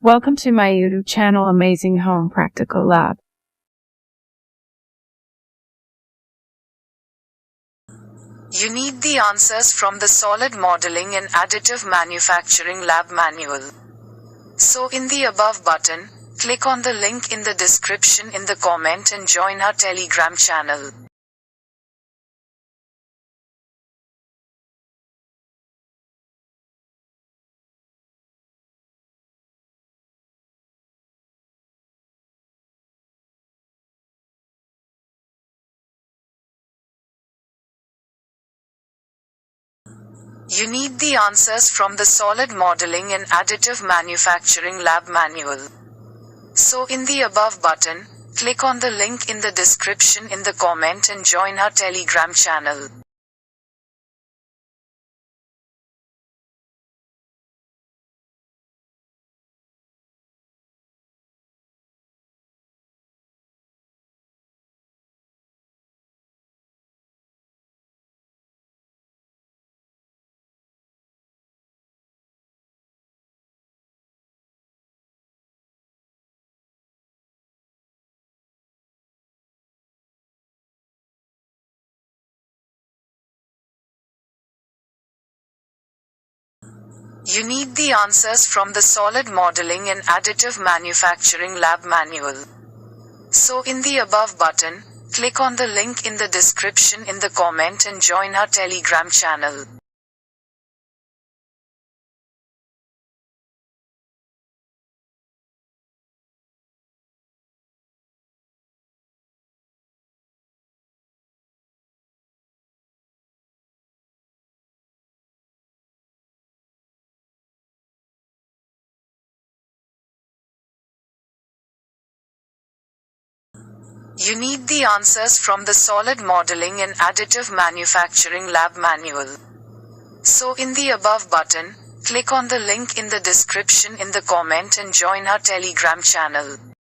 Welcome to my YouTube channel, Amazing Home Practical Lab. You need the answers from the Solid Modeling and Additive Manufacturing Lab Manual. So in the above button, click on the link in the description in the comment and join our Telegram channel. You need the answers from the Solid Modeling and Additive Manufacturing Lab Manual. So in the above button, click on the link in the description in the comment and join our Telegram channel. You need the answers from the Solid Modeling and Additive Manufacturing Lab Manual. So in the above button, click on the link in the description in the comment and join our Telegram channel. You need the answers from the Solid Modeling and Additive Manufacturing Lab Manual. So in the above button, click on the link in the description in the comment and join our Telegram channel.